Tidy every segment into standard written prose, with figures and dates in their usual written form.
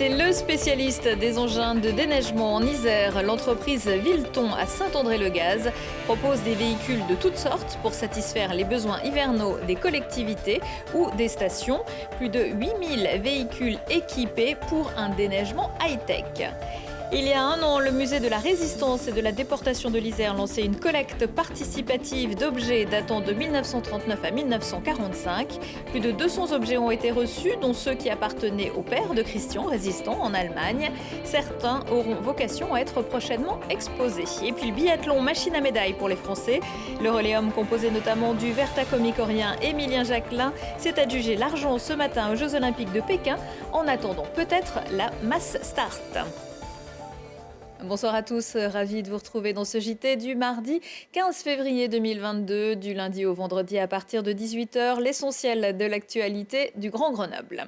C'est le spécialiste des engins de déneigement en Isère. L'entreprise Villeton à Saint-André-le-Gaz propose des véhicules de toutes sortes pour satisfaire les besoins hivernaux des collectivités ou des stations. Plus de 8000 véhicules équipés pour un déneigement high-tech. Il y a un an, le musée de la Résistance et de la déportation de l'Isère lançait une collecte participative d'objets datant de 1939 à 1945. Plus de 200 objets ont été reçus, dont ceux qui appartenaient au père de Christian, résistant en Allemagne. Certains auront vocation à être prochainement exposés. Et puis le biathlon, machine à médailles pour les Français. Le reléum, composé notamment du vertacomicorien Émilien Jacquelin, s'est adjugé l'argent ce matin aux Jeux Olympiques de Pékin, en attendant peut-être la mass start. Bonsoir à tous, ravi de vous retrouver dans ce JT du mardi 15 février 2022, du lundi au vendredi à partir de 18h, l'essentiel de l'actualité du Grand Grenoble.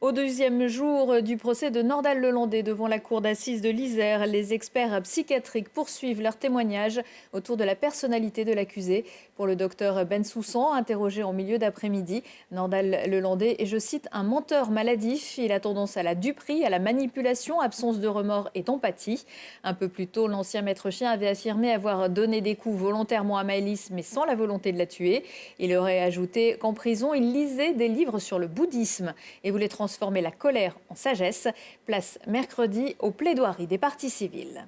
Au deuxième jour du procès de Nordal-Lelandais devant la cour d'assises de l'Isère, les experts psychiatriques poursuivent leurs témoignages autour de la personnalité de l'accusé. Pour le docteur Bensoussan, interrogé en milieu d'après-midi, Nordal-Lelandais est, je cite, un menteur maladif. Il a tendance à la duperie, à la manipulation, absence de remords et d'empathie. Un peu plus tôt, l'ancien maître chien avait affirmé avoir donné des coups volontairement à Maëlys, mais sans la volonté de la tuer. Il aurait ajouté qu'en prison, il lisait des livres sur le bouddhisme et voulait transformer la colère en sagesse. Place mercredi aux plaidoiries des parties civiles.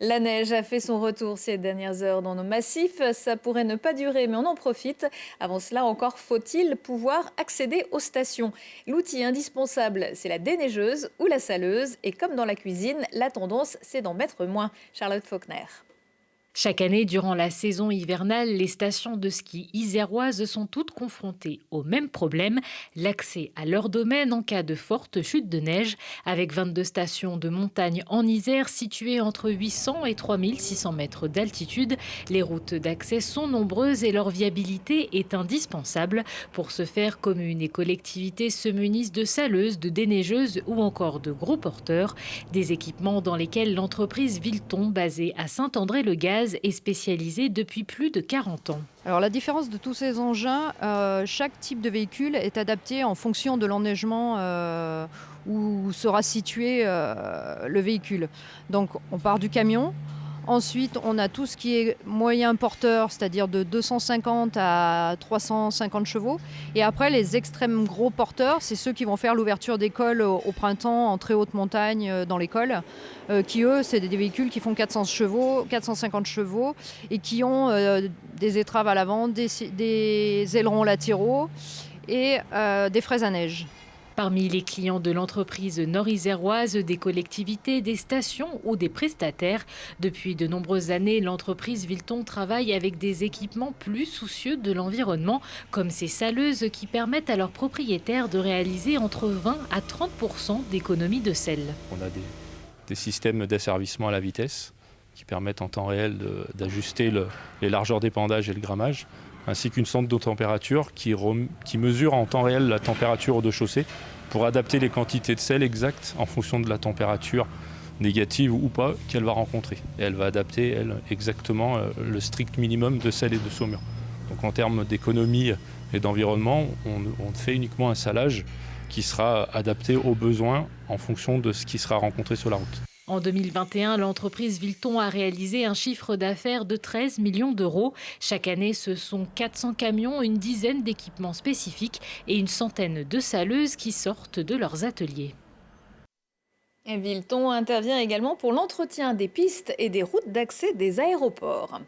La neige a fait son retour ces dernières heures dans nos massifs. Ça pourrait ne pas durer, mais on en profite. Avant cela, encore faut-il pouvoir accéder aux stations. L'outil indispensable, c'est la déneigeuse ou la saleuse. Et comme dans la cuisine, la tendance, c'est d'en mettre moins. Charlotte Faulkner. Chaque année, durant la saison hivernale, les stations de ski iséroises sont toutes confrontées au même problème, l'accès à leur domaine en cas de forte chute de neige. Avec 22 stations de montagne en Isère situées entre 800 et 3600 mètres d'altitude, les routes d'accès sont nombreuses et leur viabilité est indispensable. Pour ce faire, communes et collectivités se munissent de saleuses, de déneigeuses ou encore de gros porteurs, des équipements dans lesquels l'entreprise Villeton, basée à Saint-André-le-Gaz, est spécialisée depuis plus de 40 ans. Alors la différence de tous ces engins, chaque type de véhicule est adapté en fonction de l'enneigement où sera situé le véhicule. Donc on part du camion. Ensuite, on a tout ce qui est moyen porteur, c'est-à-dire de 250 à 350 chevaux. Et après, les extrêmes gros porteurs, c'est ceux qui vont faire l'ouverture d'école au printemps en très haute montagne dans l'école, qui eux, c'est des véhicules qui font 400 chevaux, 450 chevaux et qui ont des étraves à l'avant, des ailerons latéraux et des fraises à neige. Parmi les clients de l'entreprise nord-iséroise, des collectivités, des stations ou des prestataires, depuis de nombreuses années, l'entreprise Villeton travaille avec des équipements plus soucieux de l'environnement, comme ces saleuses qui permettent à leurs propriétaires de réaliser entre 20 à 30% d'économie de sel. On a des systèmes d'asservissement à la vitesse qui permettent en temps réel d'ajuster les largeurs d'épandage et le grammage, ainsi qu'une sonde de température qui mesure en temps réel la température de chaussée pour adapter les quantités de sel exactes en fonction de la température négative ou pas qu'elle va rencontrer. Et elle va adapter, elle, exactement le strict minimum de sel et de saumure. Donc en termes d'économie et d'environnement, on fait uniquement un salage qui sera adapté aux besoins en fonction de ce qui sera rencontré sur la route. En 2021, l'entreprise Villeton a réalisé un chiffre d'affaires de 13 millions d'euros. Chaque année, ce sont 400 camions, une dizaine d'équipements spécifiques et une centaine de saleuses qui sortent de leurs ateliers. Et Villeton intervient également pour l'entretien des pistes et des routes d'accès des aéroports.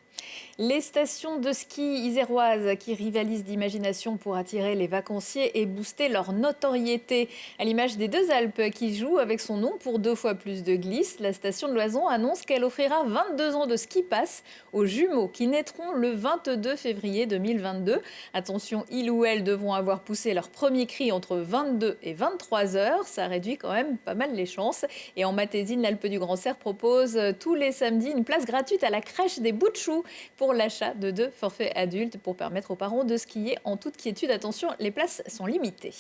Les stations de ski iséroises qui rivalisent d'imagination pour attirer les vacanciers et booster leur notoriété. À l'image des Deux Alpes qui joue avec son nom pour 2 fois plus de glisse, la station de Loison annonce qu'elle offrira 22 ans de ski pass aux jumeaux qui naîtront le 22 février 2022. Attention, ils ou elles devront avoir poussé leur premier cri entre 22 et 23 heures. Ça réduit quand même pas mal les chances. Et en Matésine, l'Alpe du Grand Cerf propose tous les samedis une place gratuite à la crèche des Bouts de Choux pour l'achat de 2 forfaits adultes pour permettre aux parents de skier en toute quiétude. Attention, les places sont limitées.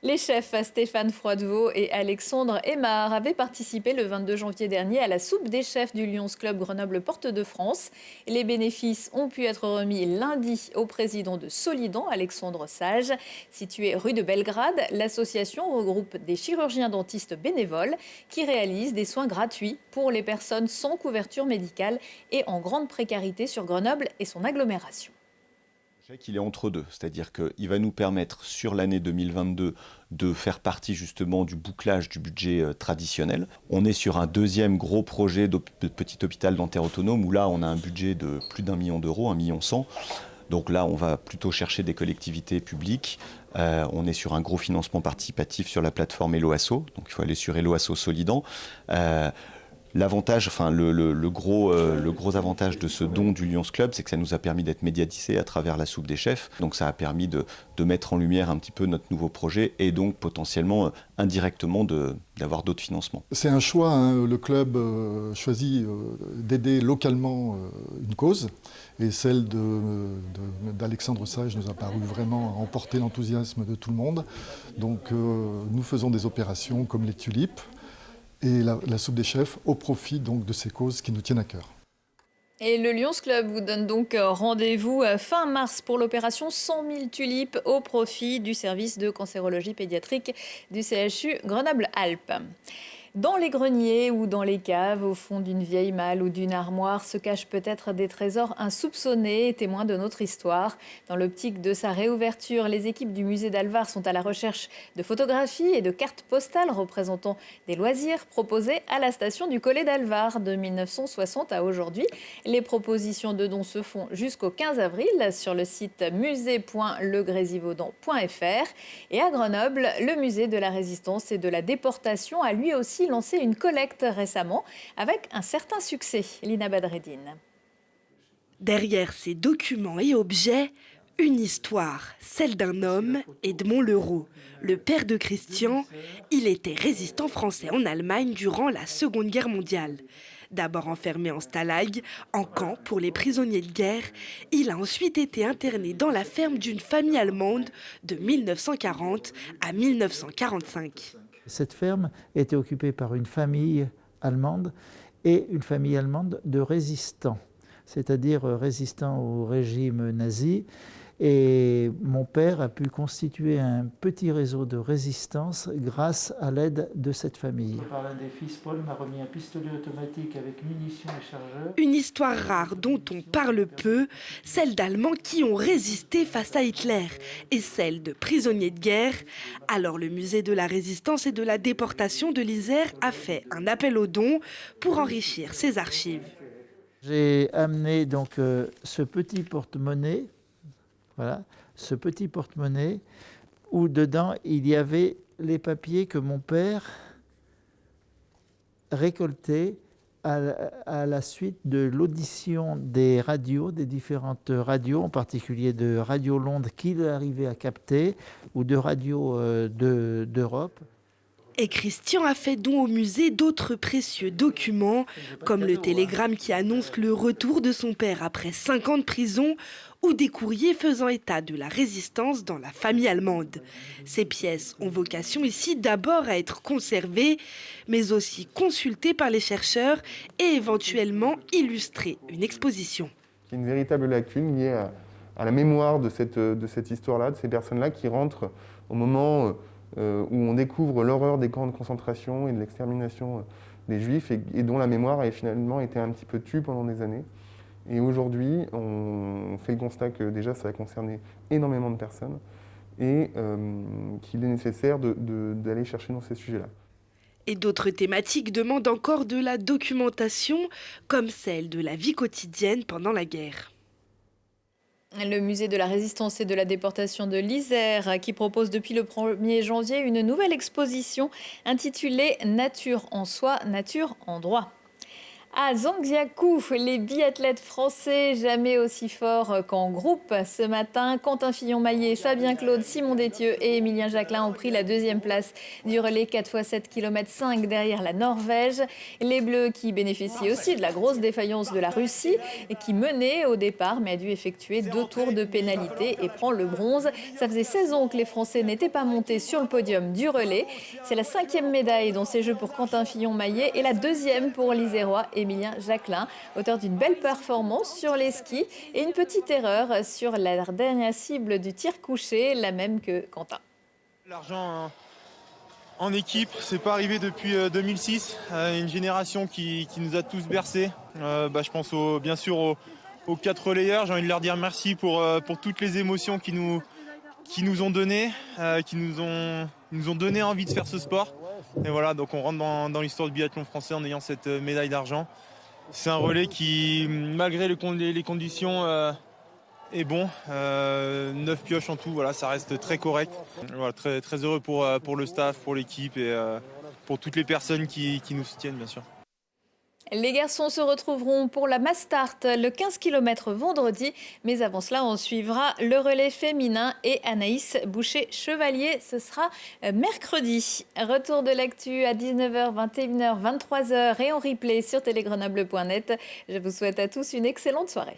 Les chefs Stéphane Froidevaux et Alexandre Aymard avaient participé le 22 janvier dernier à la soupe des chefs du Lions Club Grenoble Porte de France. Les bénéfices ont pu être remis lundi au président de Solidan, Alexandre Sage. Situé rue de Belgrade, l'association regroupe des chirurgiens dentistes bénévoles qui réalisent des soins gratuits pour les personnes sans couverture médicale et en grande précarité sur Grenoble et son agglomération. Il est entre deux, c'est-à-dire qu'il va nous permettre sur l'année 2022 de faire partie justement du bouclage du budget traditionnel. On est sur un deuxième gros projet de petit hôpital dentaire autonome où là on a un budget de plus d'1 million d'euros, 1,1 million. Donc là on va plutôt chercher des collectivités publiques. On est sur un gros financement participatif sur la plateforme Helloasso, donc il faut aller sur Helloasso Solidan. L'avantage, enfin le gros avantage de ce don du Lions Club, c'est que ça nous a permis d'être médiatisés à travers la soupe des chefs. Donc ça a permis de mettre en lumière un petit peu notre nouveau projet et donc potentiellement indirectement d'avoir d'autres financements. C'est un choix, hein. Le club choisit d'aider localement une cause et celle d'Alexandre Sage nous a paru vraiment emporter l'enthousiasme de tout le monde. Donc nous faisons des opérations comme les tulipes et la soupe des chefs au profit donc de ces causes qui nous tiennent à cœur. Et le Lions Club vous donne donc rendez-vous fin mars pour l'opération 100 000 tulipes au profit du service de cancérologie pédiatrique du CHU Grenoble-Alpes. Dans les greniers ou dans les caves, au fond d'une vieille malle ou d'une armoire, se cachent peut-être des trésors insoupçonnés, témoins de notre histoire. Dans l'optique de sa réouverture, les équipes du musée d'Alvar sont à la recherche de photographies et de cartes postales représentant des loisirs proposés à la station du Collet d'Alvar de 1960 à aujourd'hui. Les propositions de dons se font jusqu'au 15 avril sur le site musée.legrézivaudan.fr. Et à Grenoble, le musée de la Résistance et de la Déportation a lui aussi lancé une collecte récemment avec un certain succès. Lina Badreddine. Derrière ces documents et objets, une histoire, celle d'un homme, Edmond Leroux. Le père de Christian, il était résistant français en Allemagne durant la Seconde Guerre mondiale. D'abord enfermé en stalag, en camp pour les prisonniers de guerre, il a ensuite été interné dans la ferme d'une famille allemande de 1940 à 1945. Cette ferme était occupée par une famille allemande et une famille allemande de résistants, c'est-à-dire résistants au régime nazi. Et mon père a pu constituer un petit réseau de résistance grâce à l'aide de cette famille. L'un des fils, Paul, m'a remis un pistolet automatique avec munitions et chargeurs. Une histoire rare dont on parle peu, celle d'Allemands qui ont résisté face à Hitler et celle de prisonniers de guerre. Alors le musée de la Résistance et de la Déportation de l'Isère a fait un appel aux dons pour enrichir ses archives. J'ai amené donc ce petit porte-monnaie. Voilà, ce petit porte-monnaie où dedans il y avait les papiers que mon père récoltait à la suite de l'audition des radios, des différentes radios, en particulier de Radio Londres qu'il arrivait à capter ou de radios d'Europe. Et Christian a fait don au musée d'autres précieux documents, comme le télégramme qui annonce le retour de son père après 5 ans de prison, ou des courriers faisant état de la résistance dans la famille allemande. Ces pièces ont vocation ici d'abord à être conservées, mais aussi consultées par les chercheurs et éventuellement illustrer une exposition. Il y a une véritable lacune liée à la mémoire de cette histoire-là, de ces personnes-là qui rentrent au moment où on découvre l'horreur des camps de concentration et de l'extermination des Juifs et dont la mémoire a finalement été un petit peu tue pendant des années. Et aujourd'hui, on fait le constat que déjà ça a concerné énormément de personnes et qu'il est nécessaire d'aller chercher dans ces sujets-là. Et d'autres thématiques demandent encore de la documentation, comme celle de la vie quotidienne pendant la guerre. Le musée de la Résistance et de la Déportation de l'Isère qui propose depuis le 1er janvier une nouvelle exposition intitulée « Nature en soi, nature en droit ». À Zhangjiakou, les biathlètes français jamais aussi forts qu'en groupe. Ce matin, Quentin Fillon-Maillet, Fabien Claude, Simon Détieux et Émilien Jacquelin ont pris la deuxième place du relais 4x7 km 5 derrière la Norvège. Les Bleus qui bénéficient aussi de la grosse défaillance de la Russie et qui menait au départ mais a dû effectuer 2 tours de pénalité et prend le bronze. Ça faisait 16 ans que les Français n'étaient pas montés sur le podium du relais. C'est la 5e médaille dans ces Jeux pour Quentin Fillon-Maillet et la 2e pour l'Isérois Émilien Jacquelin, auteur d'une belle performance sur les skis et une petite erreur sur la dernière cible du tir couché, la même que Quentin. L'argent en équipe, c'est pas arrivé depuis 2006, une génération qui nous a tous bercés. Je pense bien sûr aux 4 relayeurs, j'ai envie de leur dire merci pour toutes les émotions qui nous ont donné, qui nous ont donné envie de faire ce sport. Et voilà, donc on rentre dans l'histoire du biathlon français en ayant cette médaille d'argent. C'est un relais qui, malgré les conditions, est bon. 9 pioches en tout, voilà, ça reste très correct. Voilà, très, très heureux pour le staff, pour l'équipe et pour toutes les personnes qui nous soutiennent, bien sûr. Les garçons se retrouveront pour la Mass Start le 15 km vendredi. Mais avant cela, on suivra le relais féminin et Anaïs Boucher-Chevalier. Ce sera mercredi. Retour de l'actu à 19h, 21h, 23h et en replay sur télégrenoble.net. Je vous souhaite à tous une excellente soirée.